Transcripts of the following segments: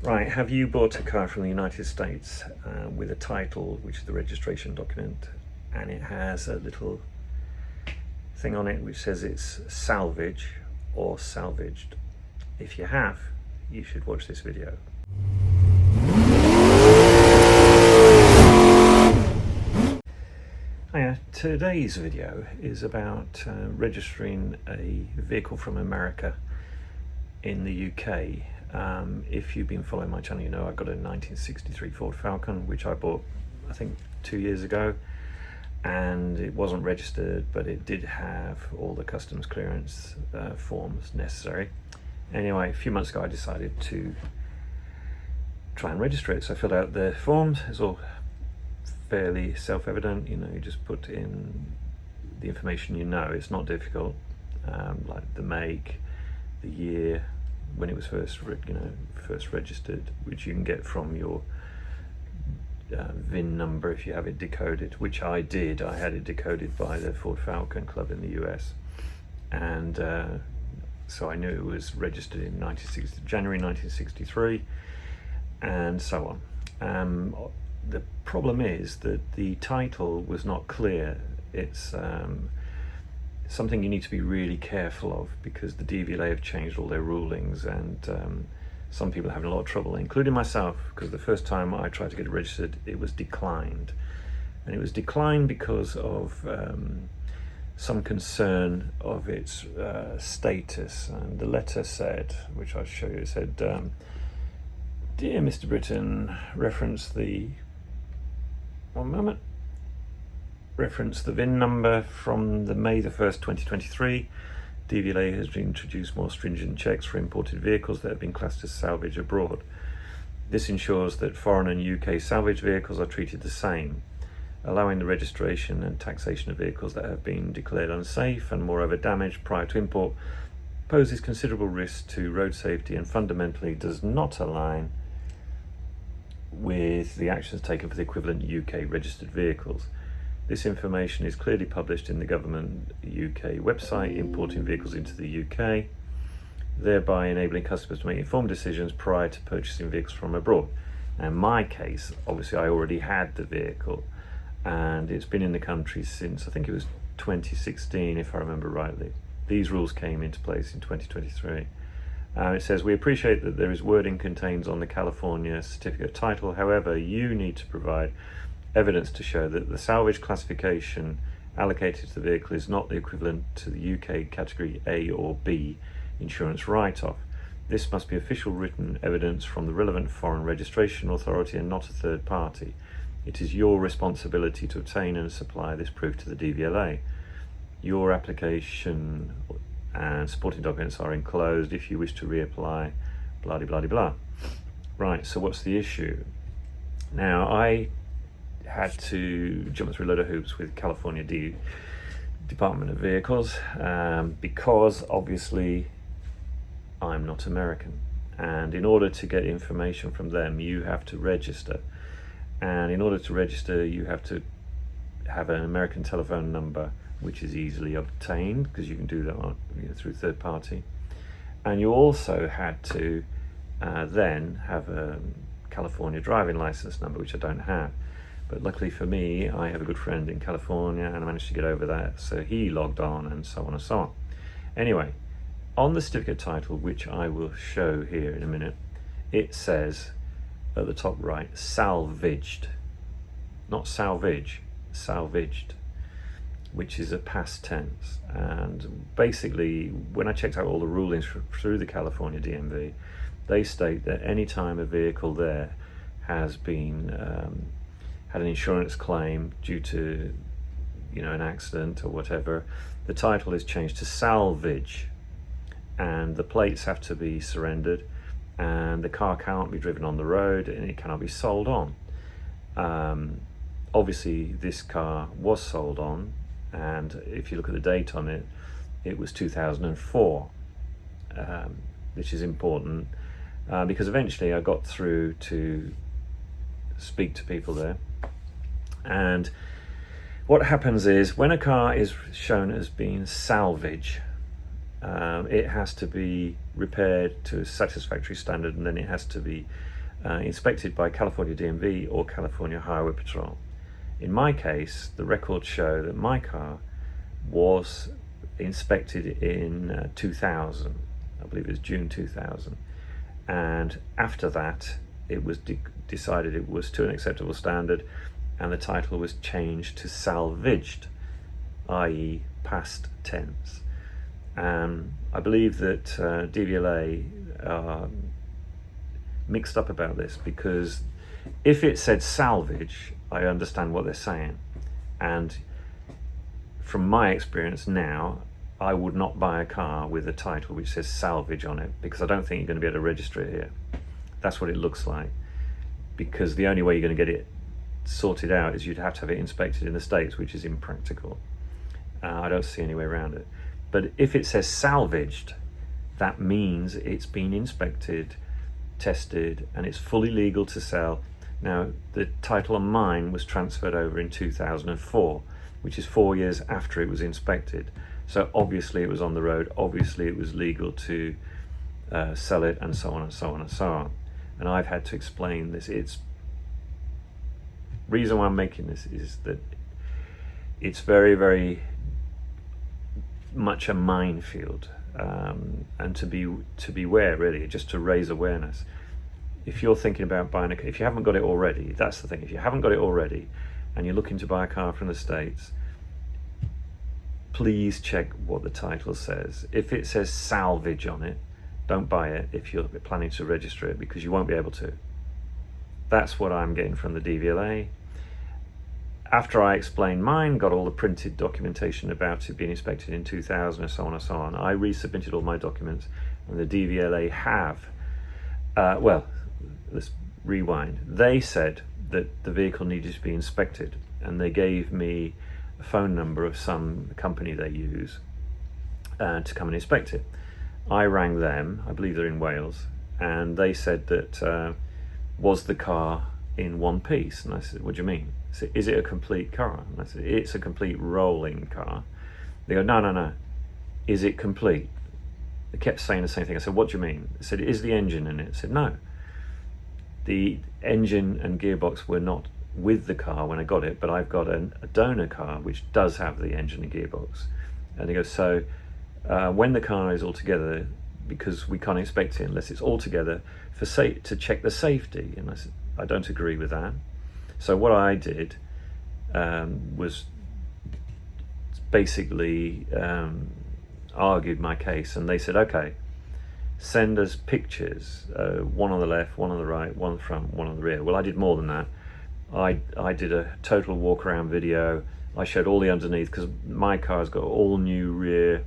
Right, have you bought a car from the United States with a title, which is the registration document, and it has a little thing on it which says it's salvage or salvaged? If you have, you should watch this video. Hiya, today's video is about registering a vehicle from America in the UK. If you've been following my channel, you know I've got a 1963 Ford Falcon, which I bought, I think, 2 years ago, and it wasn't registered, but it did have all the customs clearance forms necessary. Anyway, a few months ago I decided to try and register it, so I filled out the forms. It's all fairly self-evident, you know, you just put in the information you know. It's not difficult, like the make, the year, when it was first registered, which you can get from your VIN number if you have it decoded, which I did. I had it decoded by the Ford Falcon Club in the US, and so I knew it was registered in January 1963, and so on. The problem is that the title was not clear. It's something you need to be really careful of, because the DVLA have changed all their rulings, and some people are having a lot of trouble, including myself, because the first time I tried to get it registered, it was declined. And it was declined because of some concern of its status. And the letter said, which I'll show you, it said, "Dear Mr. Britton, reference the VIN number from the May the 1st, 2023. DVLA has introduced more stringent checks for imported vehicles that have been classed as salvage abroad. This ensures that foreign and UK salvage vehicles are treated the same, allowing the registration and taxation of vehicles that have been declared unsafe and moreover damaged prior to import poses considerable risk to road safety and fundamentally does not align with the actions taken for the equivalent UK registered vehicles. This information is clearly published in the government UK website, importing vehicles into the UK, thereby enabling customers to make informed decisions prior to purchasing vehicles from abroad." Now, in my case, obviously I already had the vehicle, and it's been in the country since, I think it was 2016, if I remember rightly. These rules came into place in 2023. It says, "We appreciate that there is wording contained on the California certificate title. However, you need to provide evidence to show that the salvage classification allocated to the vehicle is not the equivalent to the UK category A or B insurance write-off. This must be official written evidence from the relevant foreign registration authority and not a third party. It is your responsibility to obtain and supply this proof to the DVLA. Your application and supporting documents are enclosed if you wish to reapply, blah blah blah blah." Right, so what's the issue? Now, I had to jump through a load of hoops with California Department of Vehicles, because obviously I'm not American, and in order to get information from them you have to register, and in order to register you have to have an American telephone number, which is easily obtained because you can do that on, through third party, and you also had to then have a California driving license number, which I don't have. But luckily for me, I have a good friend in California and I managed to get over that, so he logged on, and so on and so on. Anyway, on the certificate title, which I will show here in a minute, it says at the top right, salvaged, not salvage, salvaged, which is a past tense. And basically, when I checked out all the rulings through the California DMV, they state that any time a vehicle there has been had an insurance claim due to, an accident or whatever, the title is changed to salvage, and the plates have to be surrendered, and the car can't be driven on the road, and it cannot be sold on. Obviously, this car was sold on, and if you look at the date on it, it was 2004, which is important, because eventually I got through to speak to people there. And what happens is, when a car is shown as being salvage, it has to be repaired to a satisfactory standard, and then it has to be inspected by California DMV or California Highway Patrol. In my case, the records show that my car was inspected in 2000. I believe it was June 2000. And after that, it was decided it was to an acceptable standard, and the title was changed to salvaged, i.e. past tense. I believe that DVLA are mixed up about this, because if it said salvage, I understand what they're saying. And from my experience now, I would not buy a car with a title which says salvage on it, because I don't think you're going to be able to register it here. That's what it looks like, because the only way you're going to get it sorted out is you'd have to have it inspected in the States, which is impractical. I don't see any way around it. But if it says salvaged, that means it's been inspected, tested, and it's fully legal to sell. Now, the title on mine was transferred over in 2004, which is 4 years after it was inspected. So obviously it was on the road, obviously it was legal to sell it, and so on and so on and so on. And I've had to explain this. It's reason why I'm making this is that it's very, very much a minefield, and to beware, really, just to raise awareness. If you're thinking about buying a car, if you haven't got it already, that's the thing. If you haven't got it already and you're looking to buy a car from the States, please check what the title says. If it says salvage on it, don't buy it if you're planning to register it, because you won't be able to. That's what I'm getting from the DVLA. After I explained mine, got all the printed documentation about it being inspected in 2000 and so on and so on, I resubmitted all my documents, and the DVLA have, well, let's rewind. They said that the vehicle needed to be inspected, and they gave me a phone number of some company they use to come and inspect it. I rang them, I believe they're in Wales, and they said that was the car in one piece? And I said, what do you mean? I said, is it a complete car? And I said, it's a complete rolling car. They go, no, is it complete? They kept saying the same thing. I said, what do you mean? They said, is the engine in it? I said, no. The engine and gearbox were not with the car when I got it, but I've got a donor car which does have the engine and gearbox. And they go, so when the car is all together, because we can't inspect it unless it's all together, to check the safety. And I said, I don't agree with that. So what I did was basically argued my case, and they said, okay, send us pictures, one on the left, one on the right, one front, one on the rear. Well, I did more than that. I did a total walk around video. I showed all the underneath, because my car's got all new rear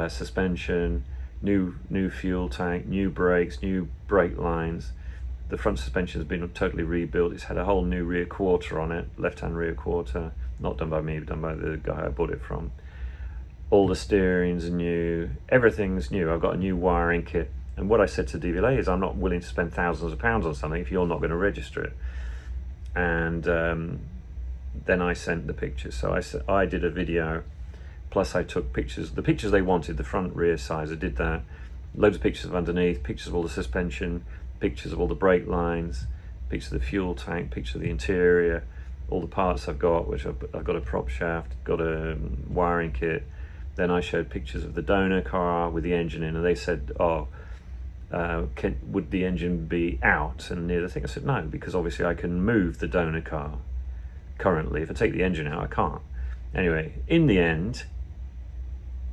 suspension, new fuel tank, new brakes, new brake lines. The front suspension has been totally rebuilt. It's had a whole new rear quarter on it, left-hand rear quarter, not done by me, but done by the guy I bought it from. All the steering's new, everything's new. I've got a new wiring kit. And what I said to DVLA is, I'm not willing to spend thousands of pounds on something if you're not going to register it. And then I sent the pictures. So I did a video, plus I took pictures, the pictures they wanted, the front, rear sides, I did that. Loads of pictures of underneath, pictures of all the suspension, pictures of all the brake lines, pictures of the fuel tank, pictures of the interior, all the parts I've got, which I've got a prop shaft, got a wiring kit. Then I showed pictures of the donor car with the engine in, and they said, would the engine be out and near the thing? I said, no, because obviously I can move the donor car currently. If I take the engine out, I can't. Anyway, in the end,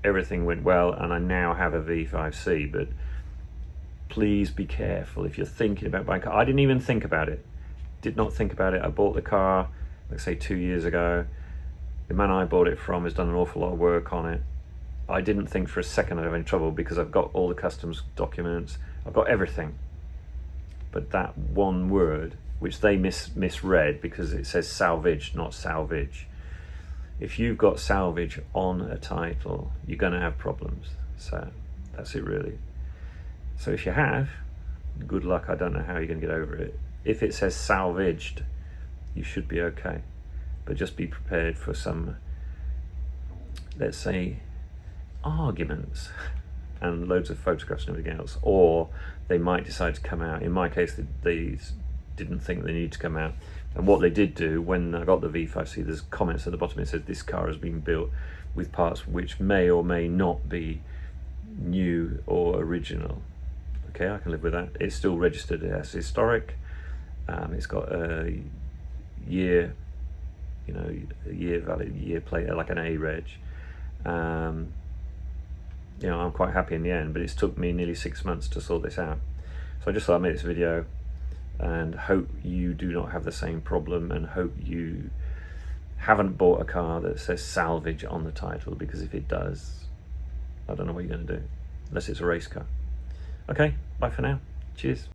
everything went well, and I now have a V5C, but please be careful if you're thinking about buying a car. I didn't even think about it. Did not think about it. I bought the car, let's say 2 years ago. The man I bought it from has done an awful lot of work on it. I didn't think for a second I'd have any trouble, because I've got all the customs documents, I've got everything. But that one word, which they misread, because it says salvage, not salvage. If you've got salvage on a title, you're going to have problems. So that's it, really. So if you have, good luck. I don't know how you're going to get over it. If it says salvaged, you should be okay. But just be prepared for some, let's say, arguments and loads of photographs and everything else, or they might decide to come out. In my case, they didn't think they needed to come out. And what they did do, when I got the V5C, there's comments at the bottom. It says this car has been built with parts which may or may not be new or original. Okay, I can live with that. It's still registered as historic. It's got a year, a year valid, year plate, like an A reg. I'm quite happy in the end, but it's took me nearly 6 months to sort this out. So I just thought I'd make this video and hope you do not have the same problem, and hope you haven't bought a car that says salvage on the title, because if it does, I don't know what you're going to do, unless it's a race car. Okay, bye for now. Cheers.